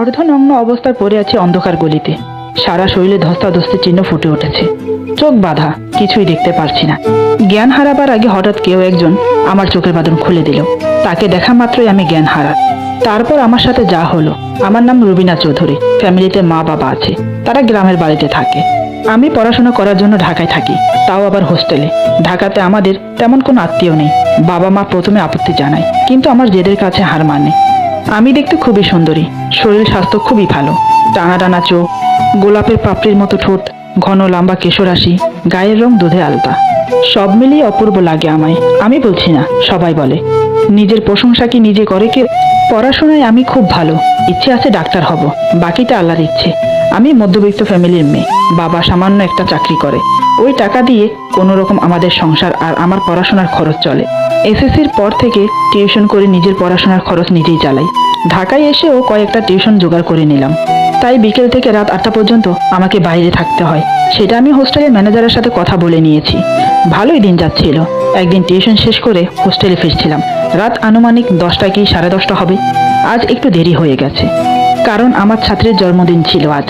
অর্ধনগ্ন অবস্থায় পড়ে আছি অন্ধকার গলিতে। সারা শরীরে ধস্তাধস্তি চিহ্ন ফুটে উঠেছে। চোখ বাঁধা, কিছুই দেখতে পারছি না। জ্ঞান হারাবার আগে হঠাৎ কেউ একজন আমার চোখের বাঁধন খুলে দিল। তাকে দেখা মাত্রই আমি জ্ঞান হারা। তারপর আমার সাথে যা হলো। আমার নাম রুবিনা চৌধুরী। ফ্যামিলিতে মা বাবা আছে, তারা গ্রামের বাড়িতে থাকে। আমি পড়াশোনা করার জন্য ঢাকায় থাকি, তাও আবার হোস্টেলে। ঢাকাতে আমাদের তেমন কোনো আত্মীয় নেই। বাবা মা প্রথমে আপত্তি জানায়, কিন্তু আমার জেদের কাছে হার মানে। আমি দেখতে খুবই সুন্দরী, শরীর স্বাস্থ্য খুবই ভালো। টানা টানা চোখ, গোলাপের পাপড়ির মতো ঠোঁট, ঘন লম্বা কেশরাশি, গায়ের রং দুধে আলতা। সব মিলিয়ে অপূর্ব লাগে আমায়। আমি বলছি না, সবাই বলে। নিজের প্রশংসা কি নিজে করে কেউ? পড়াশোনায় আমি খুব ভালো, ইচ্ছে আছে ডাক্তার হব, বাকিটা আল্লাহর ইচ্ছে। আমি মধ্যবিত্ত ফ্যামিলির মেয়ে। বাবা সামান্য একটা চাকরি করে, ওই টাকা দিয়ে কোনো রকম আমাদের সংসার আর আমার পড়াশোনার খরচ চলে। এসএসসির পর থেকে টিউশন করে নিজের পড়াশোনার খরচ নিজেই চালাই। ঢাকায় এসেও কয়েকটা টিউশন জোগাড় করে নিলাম। তাই বিকেল থেকে রাত 8টা পর্যন্ত আমাকে বাইরে থাকতে হয়। সেটা আমি হোস্টেলের ম্যানেজারের সাথে কথা বলে নিয়েছি। ভালোই দিন যাচ্ছিল। একদিন টিউশন শেষ করে হোস্টেলে ফিরছিলাম। রাত আনুমানিক 10টা কি 10:30 হবে। আজ একটু দেরি হয়ে গেছে, কারণ আমার ছাত্রীর জন্মদিন ছিল আজ।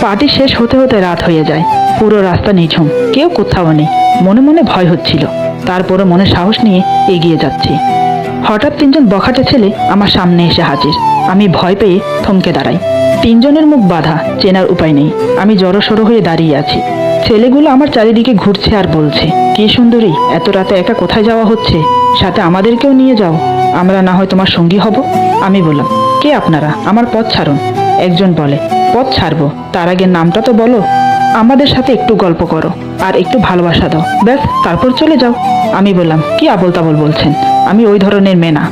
পার্টি শেষ হতে হতে রাত হয়ে যায়। পুরো রাস্তা নিঝুম, কেউ কোথাও নেই। মনে মনে ভয় হচ্ছিল, তারপরও মনে সাহস নিয়ে এগিয়ে যাচ্ছি। হঠাৎ 3জন বখাটে ছেলে আমার সামনে এসে হাজির। আমি ভয় পেয়ে থমকে দাঁড়াই। 3জনের মুখ বাঁধা, চেনার উপায় নেই। আমি জড়সড় হয়ে দাঁড়িয়ে আছি। ছেলেগুলো আমার চারিদিকে ঘুরছে আর বলছে, কি সুন্দরী, এত রাতে একা কোথায় যাওয়া হচ্ছে? সাথে আমাদেরকেও নিয়ে যাও, আমরা না হয় তোমার সঙ্গী হব। আমি বললাম, কে আপনারা? আমার পথ ছাড়ুন। একজন বলে, পথ ছাড়বো, তার আগে নামটা তো বলো। আমাদের সাথে একটু গল্প করো আর একটু ভালোবাসা দাও, ব্যাস, তারপর চলে যাও। আমি বললাম, কি আবোল তাবোল বলছেন, আমি ওই ধরনের মেয়ে না,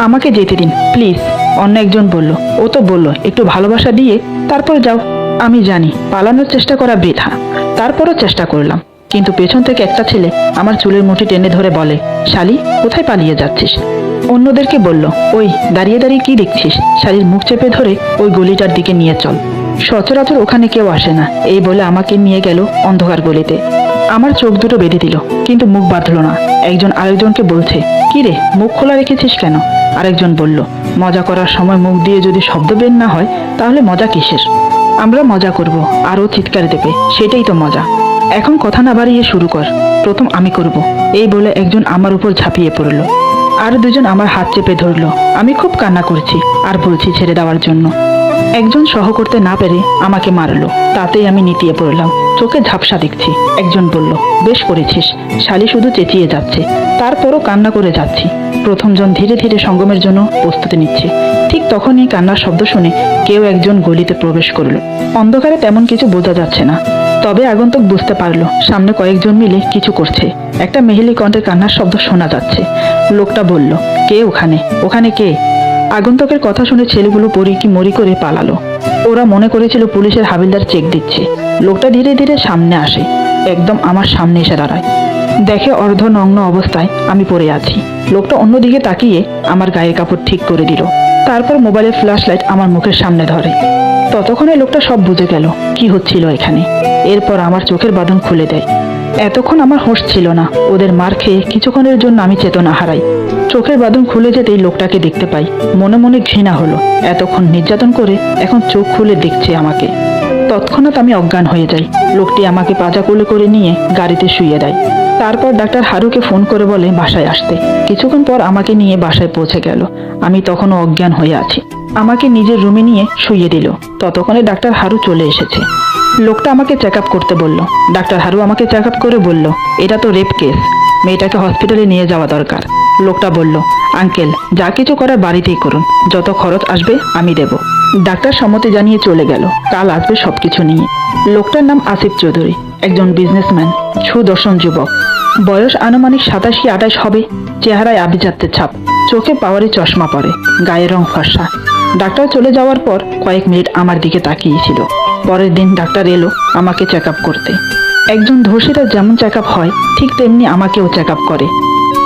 আমাকে যেতে দিন প্লিজ। অন্য একজন বলল, ও তো বললো একটু ভালোবাসা দিয়ে তারপর যাও। আমি জানি পালানোর চেষ্টা করা বৃথা, তারপরও চেষ্টা করলাম। কিন্তু পেছন থেকে একটা ছেলে আমার চুলের মুঠি টেনে ধরে বলে, শালি, কোথায় পালিয়ে যাচ্ছিস? অন্যদেরকে বলল, ওই দাঁড়িয়ে দাঁড়িয়ে কি দেখছিস, শালির মুখ চেপে ধরে ওই গলিটার দিকে নিয়ে চল। সচরাচর ওখানে কেউ আসে না, এই বলে আমাকে নিয়ে গেল অন্ধকার গলিতে। আমার চোখ দুটো বেঁধে দিল, কিন্তু মুখ বাঁধল না। একজন আরেকজনকে বলছে, কি রে, মুখ খোলা রেখেছিস কেন? আরেকজন বলল, মজা করার সময় মুখ দিয়ে যদি শব্দ বের না হয় তাহলে মজা কিসের? আমরা মজা করব, আর ও চিৎকার দেবে, সেটাই তো মজা। এখন কথা না বাড়িয়ে শুরু কর, প্রথম আমি করব। এই বলে একজন আমার উপর ঝাঁপিয়ে পড়ল। আর দুজন আমার হাত চেপে ধরল। আমি খুব কান্না করছি আর বলছি ছেড়ে দেওয়ার জন্য। একজন সহ করতে না পেরে আমাকে মারলো, তাতেই আমি নিতিয়ে পড়লাম। চোখে ঝাপসা দেখছি। একজন বলল, বেশ করেছিস, শালি শুধু চেঁচিয়ে যাচ্ছে, তারপরও কান্না করে যাচ্ছি। প্রথমজন ধীরে ধীরে সঙ্গমের জন্য প্রস্তুতি নিচ্ছে। ঠিক তখনই কান্নার শব্দ শুনে কেউ একজন গলিতে প্রবেশ করলো। অন্ধকারে তেমন কিছু বোঝা যাচ্ছে না, তবে আগন্তুক বুঝতে পারলো সামনে কয়েকজন মিলে কিছু করছে। একটা মেহেলি কণ্ঠের কান্নার শব্দ শোনা যাচ্ছে। লোকটা বলল, কে ওখানে? ওখানে কে? আগন্তুকের কথা শুনে ছেলেগুলো পরি কি মরি করে পালালো। ওরা মনে করেছিল পুলিশের হাবিলদার চেক দিচ্ছে। লোকটা ধীরে ধীরে সামনে আসে, একদম আমার সামনে এসে দাঁড়ায়। দেখে অর্ধনগ্ন অবস্থায় আমি পড়ে আছি। লোকটা অন্যদিকে তাকিয়ে আমার গায়ের কাপড় ঠিক করে দিল, তারপর মোবাইলের ফ্ল্যাশ লাইট আমার মুখের সামনে ধরে। ততক্ষণে লোকটা সব বুঝে গেল কি হচ্ছিল এখানে। এরপর আমার চোখের বাঁধন খুলে দেয়। এতক্ষণ আমার হোশ ছিল না। ওদের মার খেয়ে কিছুক্ষণের জন্য আমি চেতনা হারাই। চোখের বাঁধন খুলে যেতেই লোকটাকে দেখতে পাই। মনে মনে ঘৃণা হলো, এতক্ষণ নির্যাতন করে এখন চোখ খুলে দেখছে আমাকে। তৎক্ষণাৎ আমি অজ্ঞান হয়ে যাই। লোকটি আমাকে পাজা কোলে করে নিয়ে গাড়িতে শুইয়ে দেয়। তারপর ডাক্তার হারুকে ফোন করে বলে বাসায় আসতে। কিছুক্ষণ পর আমাকে নিয়ে বাসায় পৌঁছে গেল। আমি তখনও অজ্ঞান হয়ে আছি। আমাকে নিজের রুমে নিয়ে শুইয়ে দিল। ততক্ষণে ডাক্তার হারু চলে এসেছে। লোকটা আমাকে চেক আপ করতে বলল। ডাক্তার হারু আমাকে চেক আপ করে বলল, এটা তো রেপ কেস, মেয়েটাকে হসপিটালে নিয়ে যাওয়া দরকার। লোকটা বলল, আঙ্কেল, যা কিছু করার বাড়িতেই করুন, যত খরচ আসবে আমি দেব। ডাক্তার সম্মতি জানিয়ে চলে গেল। কাল আসবে সবকিছু নিয়ে। লোকটার নাম আসিফ চৌধুরী, একজন বিজনেসম্যান, সুদর্শন যুবক। বয়স আনুমানিক 27-28 হবে। চেহারায় আভিজাত্যের ছাপ, চোখে পাওয়ারি চশমা পরে, গায়ের রং ফর্সা। ডাক্তার চলে যাওয়ার পর কয়েক মিনিট আমার দিকে তাকিয়েছিল। পরের দিন ডাক্তার এলো আমাকে চেক আপ করতে। একজন ধর্ষিতার যেমন চেক আপ হয় ঠিক তেমনি আমাকেও চেক আপ করে।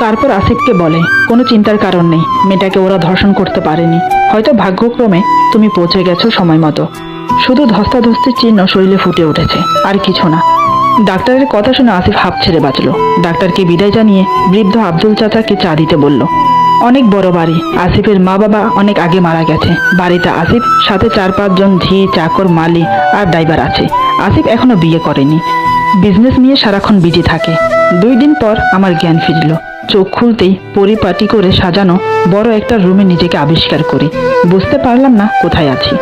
তারপর আসিফকে বলে, কোনো চিন্তার কারণ নেই, মেয়েটাকে ওরা ধর্ষণ করতে পারেনি, হয়তো ভাগ্যক্রমে তুমি পৌঁছে গেছো সময় মতো। শুধু ধস্তাধস্তির চিহ্ন শরীরে ফুটে উঠেছে, আর কিছু না। ডাক্তারের কথা শুনে আসিফ হাঁপ ছেড়ে বাঁচল। ডাক্তারকে বিদায় জানিয়ে বৃদ্ধ আব্দুল চাচাকে চা দিতে বলল। অনেক বড় বাড়ি। আসিফের মা বাবা অনেক আগে মারা গেছে। বাড়িতে আসিফ সাথে 4-5 জন ঝি, চাকর, মালি আর ড্রাইভার আছে। আসিফ এখনো বিয়ে করেনি, বিজনেস নিয়ে সারাক্ষণ বিজি থাকে। 2 দিন পর আমার জ্ঞান ফিরল। চোখ খুলতেই পরিপাটি করে সাজানো বড় একটা রুমে নিজেকে আবিষ্কার করি। বুঝতে পারলাম না কোথায় আছি।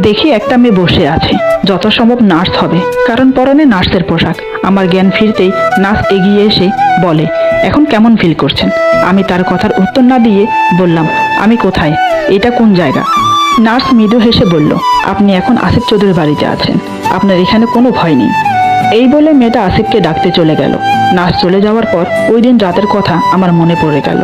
দেখি একটা মেয়ে বসে আছে, যত সম্ভব নার্স হবে, কারণ পরনে নার্সের পোশাক। আমার জ্ঞান ফিরতেই নার্স এগিয়ে এসে বলে, এখন কেমন ফিল করছেন? আমি তার কথার উত্তর না দিয়ে বললাম, আমি কোথায়? এটা কোন জায়গা? নার্স মৃদু হেসে বলল, আপনি এখন আসিফ চৌধুরীর বাড়িতে আছেন, আপনার এখানে কোনো ভয় নেই। এই বলে মেয়েটা আসিফকে ডাকতে চলে গেল। নার্স চলে যাওয়ার পর ওই দিন রাতের কথা আমার মনে পড়ে গেল,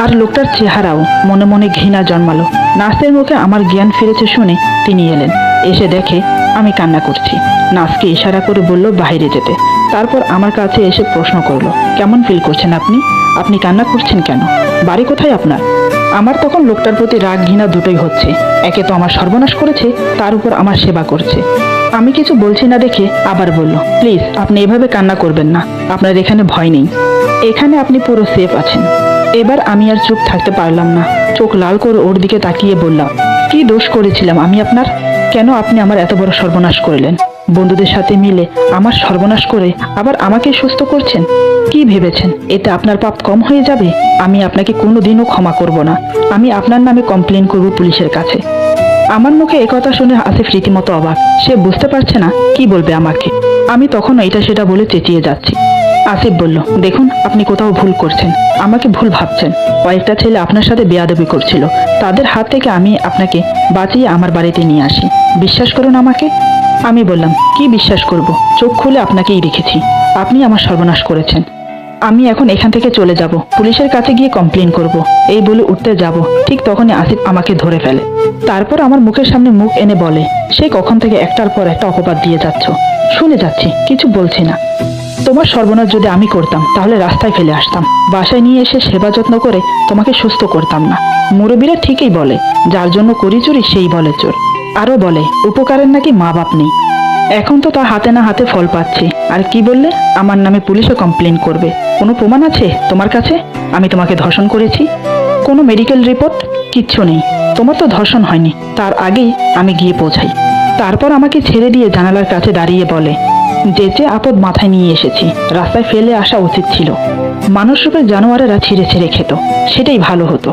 আর লোকটার চেহারাও মনে মনে ঘৃণা জন্মালো। নার্সের মুখে আমার জ্ঞান ফিরেছে শুনে তিনি এলেন। এসে দেখে আমি কান্না করছি। নার্সকে ইশারা করে বলল বাইরে যেতে। তারপর আমার কাছে এসে প্রশ্ন করলো, কেমন ফিল করছেন আপনি? আপনি কান্না করছেন কেন? বাড়ি কোথায় আপনার? আমার তখন লোকটার প্রতি রাগ ঘৃণা দুটোই হচ্ছে। একে তো আমার সর্বনাশ করেছে, তার উপর আমার সেবা করছে। আমি কিছু বলছি না দেখে আবার বলল, প্লিজ আপনি এভাবে কান্না করবেন না, আপনার এখানে ভয় নেই, এখানে আপনি পুরো সেফ আছেন। এবার আমি আর চুপ থাকতে পারলাম না। চোখ লাল করে ওর দিকে তাকিয়ে বললাম, কি দোষ করেছিলাম আমি আপনার? কেন আপনি আমার এত বড় সর্বনাশ করলেন? বন্ধুদের সাথে মিলে আমার সর্বনাশ করে আবার আমাকে সুস্থ করছেন? কি ভেবেছেন এতে আপনার পাপ কম হয়ে যাবে? আমি আপনাকে কোনোদিনও ক্ষমা করব না। আমি আপনার নামে কমপ্লেন করব পুলিশের কাছে। আমার মুখে একথা শুনে আসিফ রীতিমতো অবাক। সে বুঝতে পারছে না কি বলবে আমাকে। আমি তখন এটা সেটা বলে চেঁচিয়ে যাচ্ছি। আসিফ বলল, দেখুন আপনি কোথাও ভুল করছেন, আমাকে ভুল ভাবছেন। কয়েকটা ছেলে আপনার সাথে বেয়াদবি করছিল, তাদের হাত থেকে আমি আপনাকে বাঁচিয়ে আমার বাড়িতে নিয়ে আসি। বিশ্বাস করুন আমাকে। আমি বললাম, কি বিশ্বাস করব? চোখ খুলে আপনাকেই রেখেছি, আপনি আমার সর্বনাশ করেছেন। আমি এখন এখান থেকে চলে যাব, পুলিশের কাছে গিয়ে কমপ্লেন করব। এই বলে উঠতে যাব, ঠিক তখনই আসিফ আমাকে ধরে ফেলে। তারপর আমার মুখের সামনে মুখ এনে বলে, সে কখন থেকে একটার পর একটা অপবাদ দিয়ে যাচ্ছ, শুনে যাচ্ছি, কিছু বলছি না। তোমার সর্বনাশ যদি আমি করতাম তাহলে রাস্তায় ফেলে আসতাম, বাসায় নিয়ে এসে সেবা যত্ন করে তোমাকে সুস্থ করতাম না। মুরব্বীরা ঠিকই বলে, যার জন্য করি চুরি সেই বলে চোর। আরো বলে, উপকারের নাকি মা বাপ নেই। এখন তো তা হাতে না হাতে ফল পাচ্ছি। আর কি বললে, আমার নামে পুলিশে কমপ্লেন করবে? কোনো প্রমাণ আছে তোমার কাছে আমি তোমাকে ধর্ষণ করেছি? কোনো মেডিকেল রিপোর্ট? কিচ্ছু নেই। তোমার তো ধর্ষণ হয়নি, তার আগেই আমি গিয়ে পৌঁছাই। তারপর আমাকে ছেড়ে দিয়ে জানালার কাছে দাঁড়িয়ে বলে, যে যে আপদ মাথায় নিয়ে এসেছি রাস্তায় ফেলে আসা উচিত ছিল। মানুষ রূপের জানোয়ারেরা ছিঁড়ে ছিঁড়ে খেত, সেটাই ভালো হতো।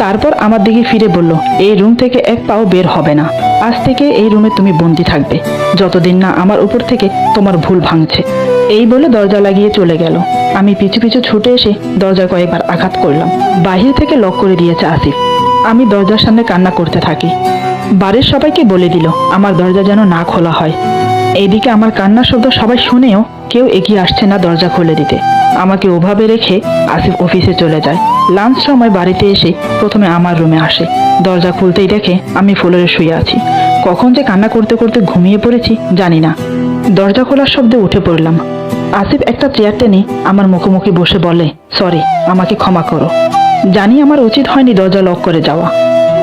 তারপর আমার দিকে ফিরে বলল, এই রুম থেকে এক পাও বের হবে না। আজ থেকে এই রুমে তুমি বন্দি থাকবে, যতদিন না আমার উপর থেকে তোমার ভুল ভাঙছে। এই বলে দরজা লাগিয়ে চলে গেল। আমি পিছু পিছু ছুটে এসে দরজা কয়েকবার আঘাত করলাম। বাহির থেকে লক করে দিয়েছে আসিফ। আমি দরজার সামনে কান্না করতে থাকি। বাড়ির সবাইকে বলে দিল আমার দরজা যেন না খোলা হয়। এইদিকে আমার কান্নার শব্দ সবাই শুনেও কেউ এগিয়ে আসছে না দরজা খুলে দিতে। আমাকে ওভাবে রেখে আসিফ অফিসে চলে যায়। লাঞ্চ সময় বাড়িতে এসে প্রথমে আমার রুমে আসে। দরজা খুলতেই দেখে আমি ফ্লোরে শুয়ে আছি। কখন যে কান্না করতে করতে ঘুমিয়ে পড়েছি জানি না। দরজা খোলার শব্দে উঠে পড়লাম। আসিফ একটা চেয়ার টেনে আমার মুখোমুখি বসে বলে, সরি, আমাকে ক্ষমা করো। জানি আমার উচিত হয়নি দরজা লক করে যাওয়া,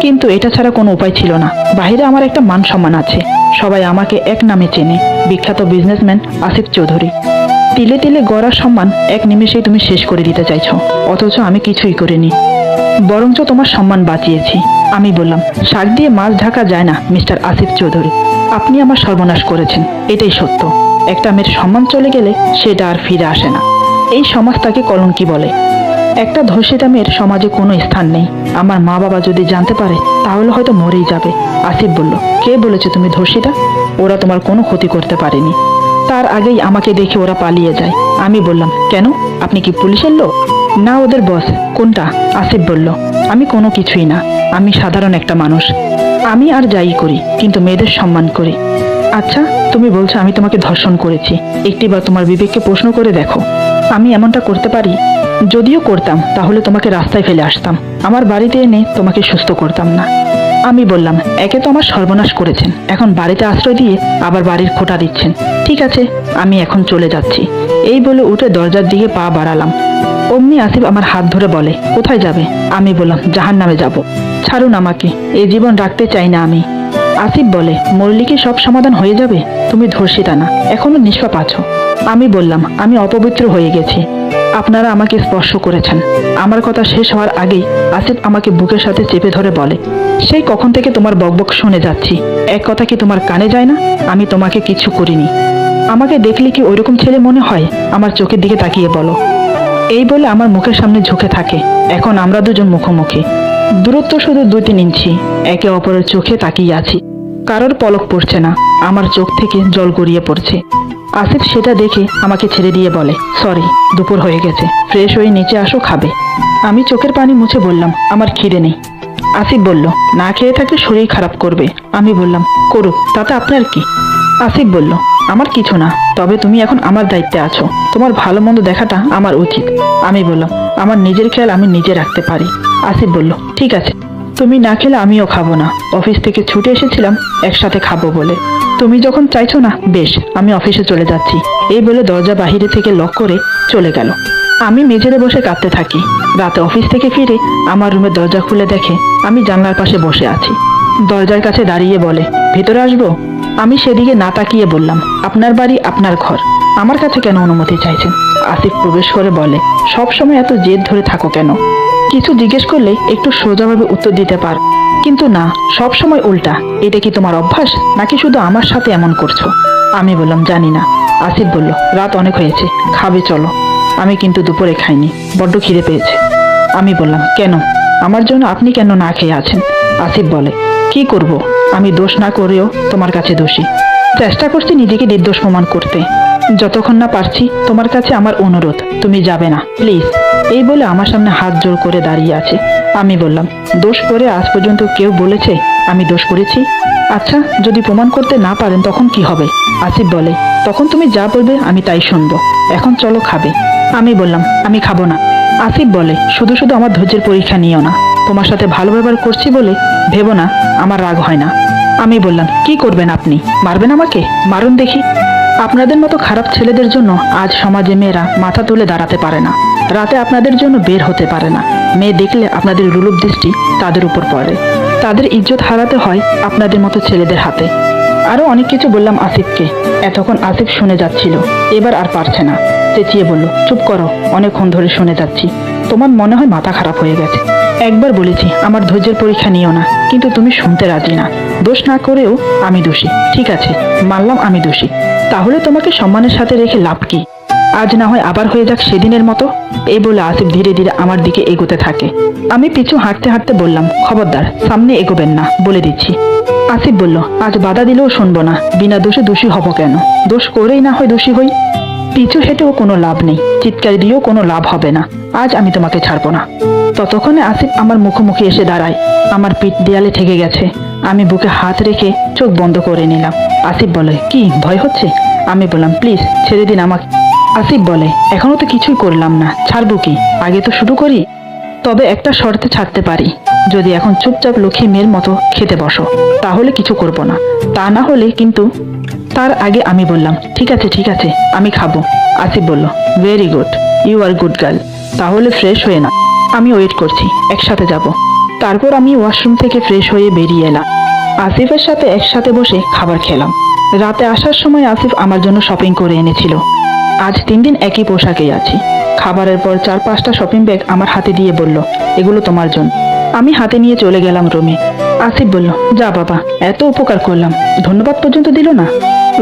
কিন্তু এটা ছাড়া কোনো উপায় ছিল না। বাইরে আমার একটা মান সম্মান আছে, সবাই আমাকে এক নামে চেনে, বিখ্যাত বিজনেসম্যান আসিফ চৌধুরী। তিলে তিলে গড়া সম্মান এক নিমেষেই তুমি শেষ করে দিতে চাইছো, অথচ আমি কিছুই করিনি, বরঞ্চ তোমার সম্মান বাঁচিয়েছি। আমি বললাম, শাক দিয়ে মাছ ঢাকা যায় না মিস্টার আসিফ চৌধুরী। আপনি আমার সর্বনাশ করেছেন, এটাই সত্য। একটা মেয়ের সম্মান চলে গেলে সেটা আর ফিরে আসে না। এই সমাজ তাকে কলঙ্কি বলে। একটা ধর্ষিতা মেয়ের সমাজে কোনো স্থান নেই। আমার মা বাবা যদি জানতে পারে তাহলে হয়তো মরেই যাবে। আসিফ বলল, কে বলেছে তুমি ধর্ষিতা? ওরা তোমার কোনো ক্ষতি করতে পারেনি। তার আগেই আমাকে দেখে ওরা পালিয়ে যায়। আমি বললাম, কেন? আপনি কি পুলিশের লোক? না, ওদের বস। কোনটা? আসিফ বলল, আমি কোনো কিছুই না, আমি সাধারণ একটা মানুষ। আমি আর যাই করি কিন্তু মেয়েদের সম্মান করি। আচ্ছা, তুমি বলছো আমি তোমাকে ধর্ষণ করেছি, একটিবার তোমার বিবেককে প্রশ্ন করে দেখো, আমি এমনটা করতে পারি? যদিও করতাম তাহলে তোমাকে রাস্তায় ফেলে আসতাম, আমার বাড়িতে এনে তোমাকে সুস্থ করতাম না। আমি বললাম, একে তো আমার সর্বনাশ করেছেন, এখন বাড়িতে আশ্রয় দিয়ে আবার বাড়ির খোঁটা দিচ্ছেন। ঠিক আছে, আমি এখন চলে যাচ্ছি। এই বলে উঠে দরজার দিকে পা বাড়ালাম। অমনি আসিফ আমার হাত ধরে বলে, কোথায় যাবে? আমি বললাম, জাহান্নামে যাব। ছাড়ুন আমাকে, এই জীবন রাখতে চাই না আমি। আসিফ বলে, মরলে কি সব সমাধান হয়ে যাবে? তুমি ধর্ষিতা না, এখনো নিষ্পাপ আছো। আমি বললাম, আমি অপবিত্র হয়ে গেছি। আপনারা আমাকে স্পর্শ করেছেন। আমার কথা শেষ হওয়ার আগেই আসিফ আমাকে বুকের সাথে চেপে ধরে বলে, সেই কখন থেকে তোমার বকবক শুনে যাচ্ছি, এক কথা কি তোমার কানে যায় না? আমি তোমাকে কিছু করিনি। আমাকে দেখলে কি ওইরকম ছেলে মনে হয়? আমার চোখের দিকে তাকিয়ে বলো। এই বলে আমার মুখের সামনে ঝুঁকে থাকে। এখন আমরা দুজন মুখোমুখি, দূরত্ব শুধু 2-3 ইঞ্চি। একে অপরের চোখে তাকিয়ে আছি। কারোর পলক পড়ছে না, আমার চোখ থেকে জল গড়িয়ে পড়ছে। আসিফ সেটা দেখে আমাকে ছেড়ে দিয়ে বলে, সরি, দুপুর হয়ে গেছে, ফ্রেশ হয়ে নিচে আসো, খাবে। আমি চোখের পানি মুছে বললাম, আমার খিদে নেই। আসিফ বলল, না খেয়ে থাকলে শরীর খারাপ করবে। আমি বললাম, করুক, তাতে আপনার কি? আসিফ বলল, আমার কিছু না, তবে তুমি এখন আমার দায়িত্বে আছো, তোমার ভালো মন্দ দেখাটা আমার উচিত। আমি বললাম, আমার নিজের খেয়াল আমি নিজে রাখতে পারি। আসিফ বলল, ঠিক আছে, তুমি না খেলে আমিও খাবো না। অফিস থেকে ছুটে এসেছিলাম একসাথে খাবো বলে। তুমি যখন চাইছো না, বেশ, আমি অফিসে চলে যাচ্ছি। এই বলে দরজা বাহিরে থেকে লক করে চলে গেল। আমি মেঝেতে বসে কাঁদতে থাকি। রাতে অফিস থেকে ফিরে আমার রুমের দরজা খুলে দেখে আমি জানলার পাশে বসে আছি। দরজার কাছে দাঁড়িয়ে বলে, ভেতরে আসবো? আমি সেদিকে না তাকিয়ে বললাম, আপনার বাড়ি, আপনার ঘর, আমার কাছে কেন অনুমতি চাইছেন? আসিফ প্রবেশ করে বলে, সব সময় এত জেদ ধরে থাকো কেন? কিছু জিজ্ঞেস করলে একটু সোজাভাবে উত্তর দিতে পার, কিন্তু না, সব সময় উল্টা। এটা কি তোমার অভ্যাস, নাকি শুধু আমার সাথে এমন করছো? আমি বললাম, জানি না। আসিফ বলল, রাত অনেক হয়েছে, খাবে চলো। আমি কিন্তু দুপুরে খাইনি, বড্ড খিদে পেয়েছে। আমি বললাম, কেন? আমার জন্য আপনি কেন না খেয়ে আছেন? আসিফ বলে, কি করব, আমি দোষ না করেও তোমার কাছে দোষী। চেষ্টা করছি নিজেকে নির্দোষ প্রমাণ করতে। যতক্ষণ না পারছি, তোমার কাছে আমার অনুরোধ, তুমি যাবে না, প্লিজ। এই বলে আমার সামনে হাত জোর করে দাঁড়িয়ে আছে। আমি বললাম, দোষ করে আজ পর্যন্ত কেউ বলেছে আমি দোষ করেছি? আচ্ছা, যদি প্রমাণ করতে না পারেন তখন কি হবে? আসিফ বলে, তখন তুমি যা বলবে আমি তাই শুনবো। এখন চলো, খাবে। আমি বললাম, আমি খাবো না। আসিফ বলে, শুধু শুধু আমার ধৈর্যের পরীক্ষা নিও না। তোমার সাথে ভালো ব্যবহার করছি বলে ভেবো না আমার রাগ হয় না। আমি বললাম, কি করবেন আপনি? মারবেন আমাকে? মারুন দেখি। আপনাদের মতো খারাপ ছেলেদের জন্য আজ সমাজে মেয়েরা মাথা তুলে দাঁড়াতে পারে না। রাতে আপনাদের জন্য বের হতে পারে না। মেয়ে দেখলে আপনাদের রূপ দৃষ্টি তাদের উপর পড়ে। তাদের ইজ্জত হারাতে হয় আপনাদের মতো ছেলেদের হাতে। আরো অনেক কিছু বললাম আসিফকে। এতক্ষণ আসিফ শুনে যাচ্ছিল, এবার আর পারছে না। চেঁচিয়ে বলল, চুপ করো, অনেকক্ষণ ধরে শুনে যাচ্ছি। তোমার মনে হয় মাথা খারাপ হয়ে গেছে। একবার বলেছি আমার ধৈর্যের পরীক্ষা নিও না, কিন্তু তুমি শুনতে রাজি না। দোষ না করেও আমি দোষী। ঠিক আছে, মানলাম আমি দোষী। তাহলে তোমাকে সম্মানের সাথে রেখে লাভ কি? আজ না হয় আবার হয়ে যাক সেদিনের মতো। এই বলে আসিফ ধীরে ধীরে আমার দিকে এগোতে থাকে। আমি পিছু হাঁটতে হাঁটতে বললাম, খবরদার, সামনে এগোবেন না, বলে দিচ্ছি। আসিফ বলল, আজ বাধা দিলেও শুনবো না। বিনা দোষে দোষী হব কেন? দোষ করেই না হয় দোষী হই। পিছু হেঁটেও কোনো লাভ নেই, চিৎকার দিয়েও কোনো লাভ হবে না। আজ আমি তোমাকে ছাড়বো না। ততক্ষণে আসিফ আমার মুখোমুখি এসে দাঁড়ায়। আমার পিঠ দেয়ালে ঠেকে গেছে। আমি বুকে হাত রেখে চোখ বন্ধ করে নিলাম। আসিফ বলে, কি ভয় হচ্ছে? আমি বললাম, প্লিজ ছেড়ে দিন আমাকে। আসিফ বলে, এখনো তো কিছুই করলাম না, ছাড়বো কি? আগে তো শুরু করি। তবে একটা শর্তে ছাড়তে পারি, যদি এখন চুপচাপ লক্ষ্মী মেয়ের মতো খেতে বসো, তাহলে কিছু করব না। তা না হলে কিন্তু। তার আগে আমি বললাম, ঠিক আছে ঠিক আছে, আমি খাবো। আসিফ বলল, very good, you are good girl. তাহলে ফ্রেশ হয়ে না, আমি ওয়েট করছি, একসাথে যাব। তারপর আমি ওয়াশরুম থেকে ফ্রেশ হয়ে বেরিয়ে এলাম। আসিফের সাথে একসাথে বসে খাবার খেলাম। রাতে আসার সময় আসিফ আমার জন্য শপিং করে এনেছিল। আজ 3 দিন একই পোশাকেই আছি। খাবারের পর 4-5টা শপিং ব্যাগ আমার হাতে দিয়ে বলল, এগুলো তোমার জন্য। আমি হাতে নিয়ে চলে গেলাম রুমে। আসিফ বলল, যা বাবা, এত উপকার করলাম, ধন্যবাদ পর্যন্ত দিল না।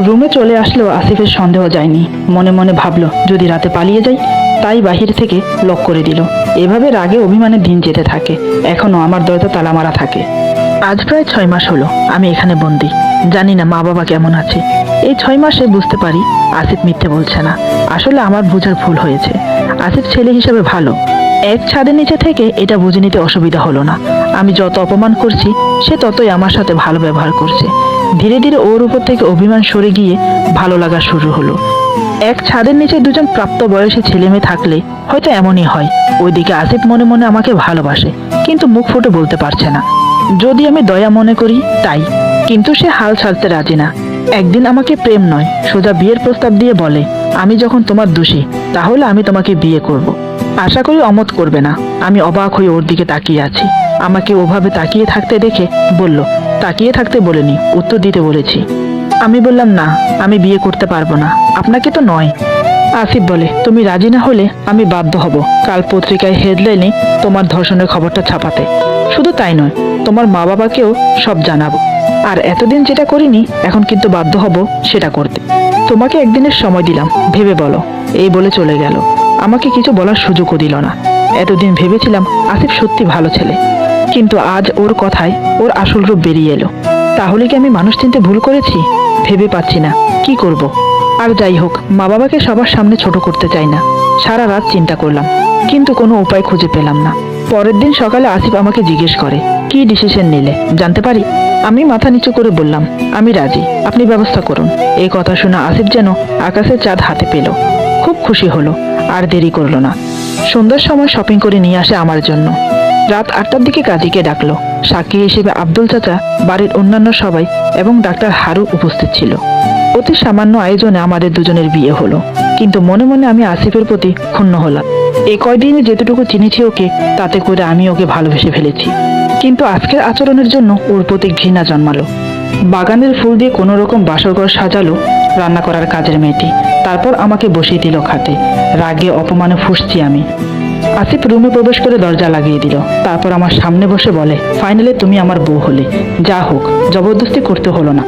রুমে চলে আসলেও আসিফের সন্দেহ যায়নি। মনে মনে ভাবলো যদি রাতে পালিয়ে যাই, তাই বাহির থেকে লক করে দিল। এভাবে রাগে অভিমানে দিন যেতে থাকে। এখনো আমার দরজা তালা মারা থাকে। আজ প্রায় 6 মাস হলো আমি এখানে বন্দি। জানি না মা বাবা কেমন আছে। এই 6 মাসে বুঝতে পারি আসিফ মিথ্যে বলছে না। আসলে আমার বোঝার ভুল হয়েছে। আসিফ ছেলে হিসেবে ভালো। এক ছাদের নিচে থেকে এটা বুঝে নিতে অসুবিধা হলো না। আমি যত অপমান করছি, সে ততই আমার সাথে ভালো ব্যবহার করছে। ধীরে ধীরে ওর উপর থেকে অভিমান সরে গিয়ে ভালো লাগা শুরু হলো। এক ছাদের নিচে দুজন প্রাপ্তবয়স্ক ছেলে মেয়ে থাকলে হয়তো এমনই হয়। ওইদিকে আসিফ মনে মনে আমাকে ভালোবাসে, কিন্তু মুখ ফুটে বলতে পারছে না। যদি আমি দয়া মনে করি তাই, কিন্তু সে হাল ছাড়তে রাজি না। একদিন আমাকে প্রেম নয়, সোজা বিয়ের প্রস্তাব দিয়ে বলে, আমি যখন তোমার দোষী, তাহলে আমি তোমাকে বিয়ে করব। আশা করি অমত করবে না। আমি অবাক হয়ে ওর দিকে তাকিয়ে আছি। আমাকে ওভাবে তাকিয়ে থাকতে দেখে বলল, তাকিয়ে থাকতে বলিনি, উত্তর দিতে বলেছি। আমি বললাম, না, আমি বিয়ে করতে পারবো না। আপনাকে তো নয়। আসিফ বলে, তুমি রাজি না হলে আমি বাধ্য হব কাল পত্রিকায় হেডলাইনে তোমার ধর্ষণের খবরটা ছাপাতে। শুধু তাই নয়, তোমার মা বাবাকেও সব জানাবো। আর এতদিন যেটা করিনি এখন কিন্তু বাধ্য হব সেটা করতে। তোমাকে একদিনের সময় দিলাম, ভেবে বলো। এই বলে চলে গেল। আমাকে কিছু বলার সুযোগও দিল না। এতদিন ভেবেছিলাম আসিফ সত্যি ভালো ছেলে, কিন্তু আজ ওর কথায় ওর আসল রূপ বেরিয়ে এলো। তাহলে কি আমি মানুষ চিনতে ভুল করেছি? ভেবে পাচ্ছি না কি করব। আর যাই হোক, মা বাবাকে সবার সামনে ছোট করতে চাই না। সারা রাত চিন্তা করলাম, কিন্তু কোনো উপায় খুঁজে পেলাম না। পরের দিন সকালে আসিফ আমাকে জিজ্ঞেস করে, কি ডিসিশন নিলে জানতে পারি? আমি মাথা নিচু করে বললাম, আমি রাজি, আপনি ব্যবস্থা করুন। এই কথা শুনে আসিফ যেন আকাশের চাঁদ হাতে পেল। খুব খুশি হলো, আর দেরি করলো না। সন্ধ্যার সময় শপিং করে নিয়ে আসে আমার জন্য। রাত 8টার দিকে কাজীকে ডাকলো। সাক্ষী হিসেবে আব্দুল চাচা, বাড়ির অন্যান্য সবাই এবং ডাক্তার হারু উপস্থিত ছিল। অতি সামান্য আয়োজনে আমাদের দুজনের বিয়ে হলো, কিন্তু মনে মনে আমি আসিফের প্রতি ক্ষুণ্ণ হলাম। এই কয়দিনে যেতটুকু চিনেছি ওকে, তাতে করে আমি ওকে ভালোবেসে ফেলেছি। কিন্তু আজকের আচরণের জন্য ওর প্রতি ঘৃণা জন্মালো। বাগানের ফুল দিয়ে কোনো রকম বাসরঘর সাজালো রান্না করার কাজের মেয়েটি। তারপর আমাকে বসিয়ে দিল খাটে। রাগে অপমানে ফুঁসছি আমি। আসিফ রুমে প্রবেশ করে দরজা লাগিয়ে দিল। তারপর আমার সামনে বসে বলে, ফাইনালি তুমি আমার বউ হলে। যা হোক, জবরদস্তি করতে হলো না।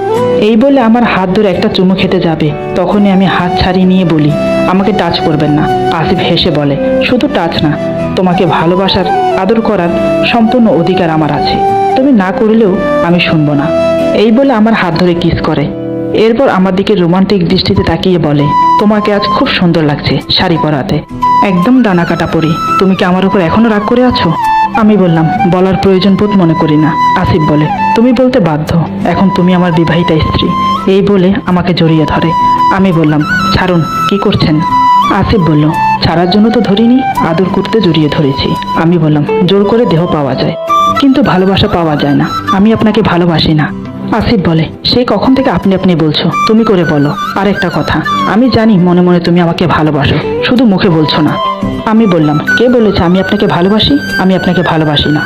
এই বলে আমার হাত ধরে একটা চুমু খেতে যাবে, তখনই আমি হাত ছাড়িয়ে নিয়ে বলি, আমাকে টাচ করবেন না। আসিফ হেসে বলে, শুধু টাচ না, তোমাকে ভালোবাসার, আদর করার সম্পূর্ণ অধিকার আমার আছে। তুমি না করলেও আমি শুনবো না। এই বলে আমার হাত ধরে কিস করে। এরপর আমার দিকে রোমান্টিক দৃষ্টিতে তাকিয়ে বলে, তোমাকে আজ খুব সুন্দর লাগছে শাড়ি পরাতে, একদম ডানা কাটা পরি। তুমি কি আমার উপর এখনো রাগ করে আছো? আমি বললাম, বলার প্রয়োজন বোধ মনে করি না। আসিফ বলে, তুমি বলতে বাধ্য, এখন তুমি আমার বিবাহিতা স্ত্রী। এই বলে আমাকে জড়িয়ে ধরে। আমি বললাম, ছাড়ুন, কি করছেন? আসিফ বলল, ছাড়ার জন্য তো ধরিনি, আদর করতে জড়িয়ে ধরেছি। আমি বললাম, জোর করে দেহ পাওয়া যায়, কিন্তু ভালোবাসা পাওয়া যায় না। আমি আপনাকে ভালোবাসি না। আসিফ বলে, সেই কখন থেকে আপনি আপনি বলছো, তুমি করে বলো। আর একটা কথা, আমি জানি মনে মনে তুমি আমাকে ভালোবাসো, শুধু মুখে বলছো না। আমি বললাম, কে বলেছে আমি আপনাকে ভালোবাসি? আমি আপনাকে ভালোবাসি না।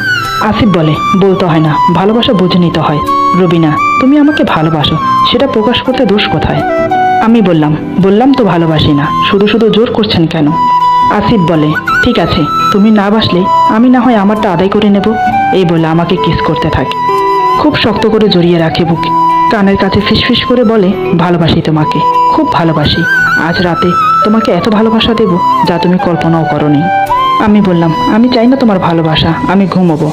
আসিফ বলে, বলতে হয় না, ভালোবাসা বুঝে নিতে হয়। রবিনা, তুমি আমাকে ভালোবাসো, সেটা প্রকাশ করতে দোষ কোথায়? আমি বললাম তো ভালোবাসি না, শুধু শুধু জোর করছেন কেন? আসিফ বলে, ঠিক আছে, তুমি না বাসলে আমি না হয় আমারটা আদায় করে নেব। এই বলে আমাকে কিস করতে থাকে। খুব শক্ত করে জড়িয়ে রাখে বুকে। কানের কাছে ফিসফিস করে বলে, ভালোবাসি তোমাকে, খুব ভালোবাসি। আজ রাতে তোমাকে এত ভালোবাসা দেব যা তুমি কল্পনাও করনি। আমি বললাম, আমি চাই না তোমার ভালোবাসা, আমি ঘুমোবো।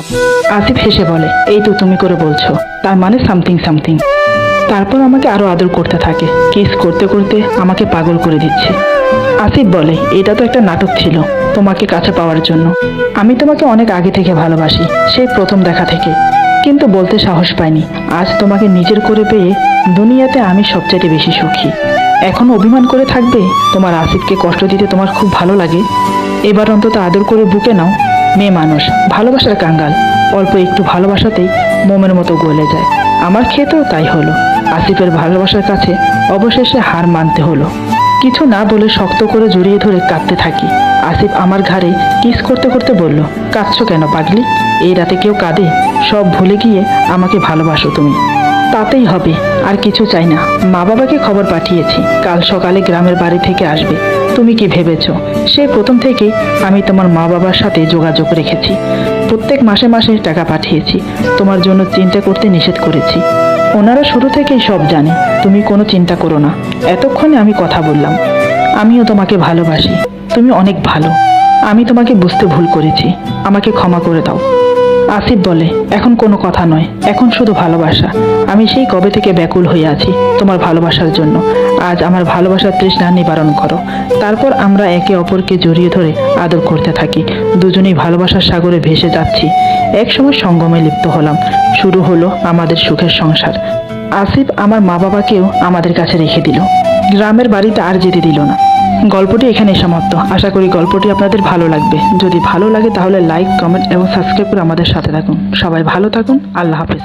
আসিফ হেসে বলে, এই তো তুমি করে বলছো, তার মানে সামথিং সামথিং। তারপর আমাকে আরো আদর করতে থাকে। কিস করতে করতে আমাকে পাগল করে দিচ্ছে। আসিফ বলে, এটা তো একটা নাটক ছিল তোমাকে কাছে পাওয়ার জন্য। আমি তোমাকে অনেক আগে থেকে ভালোবাসি, সেই প্রথম দেখা থেকে, কিন্তু বলতে সাহস পাইনি। আজ তোমাকে নিজের করে পেয়ে দুনিয়াতে আমি সবচেয়ে বেশি সুখী। এখন অভিমান করে থাকবে? তোমার আসিফকে কষ্ট দিতে তোমার খুব ভালো লাগে? এবার অন্তত আদর করে বুকে নাও। মেয়ে মানুষ, ভালোবাসার কাঙ্গাল, অল্প একটু ভালোবাসাতেই মোমের মতো গলে যায়। আমার ক্ষেত্রেও তাই হলো। আসিফের ভালোবাসার কাছে অবশেষে হার মানতে হলো। কিছু না বলে শক্ত করে জড়িয়ে ধরে কাঁদতে থাকি। আসিফ আমার ঘাড়ে কিস করতে করতে বলল, কাঁদছো কেন পাগলি? এই রাতে কেউ কাঁদে? সব ভুলে গিয়ে আমাকে ভালোবাসো তুমি, তাতেই হবে, আর কিছু চাই না। মা বাবাকে খবর পাঠিয়েছি, কাল সকালে গ্রামের বাড়ি থেকে আসবে। তুমি কি ভেবেছো? সেই প্রথম থেকেই আমি তোমার মা বাবার সাথে যোগাযোগ রেখেছি। প্রত্যেক মাসে মাসে টাকা পাঠিয়েছি। তোমার জন্য চিন্তা করতে নিষেধ করেছি। ওনারা শুরু থেকেই সব জানে, তুমি কোনো চিন্তা করো না। এতক্ষণে আমি কথা বললাম। আমিও তোমাকে ভালোবাসি, তুমি অনেক ভালো। আমি তোমাকে বুঝতে ভুল করেছি, আমাকে ক্ষমা করে দাও। আসিফ বলে, এখন কোনো কথা নয়, এখন শুধু ভালোবাসা। আমি সেই কবে থেকে ব্যাকুল হয়ে আছি তোমার ভালোবাসার জন্য। আজ আমার ভালোবাসার তৃষ্ণা নিবারণ করো। তারপর আমরা একে অপরকে জড়িয়ে ধরে আদর করতে থাকি। দুজনেই ভালোবাসার সাগরে ভেসে যাচ্ছি। একসময় সঙ্গমে লিপ্ত হলাম। শুরু হলো আমাদের সুখের সংসার। আসিফ আমার মা বাবাকেও আমাদের কাছে রেখে দিল। গ্রামের বাড়িতে আর যেতে দিল না। গল্পটি এখানে সমাপ্ত। আশা করি গল্পটি আপনাদের ভালো লাগবে। যদি ভালো লাগে তাহলে লাইক, কমেন্ট এবং সাবস্ক্রাইব করে আমাদের সাথে থাকুন। সবাই ভালো থাকুন। আল্লাহ হাফেজ।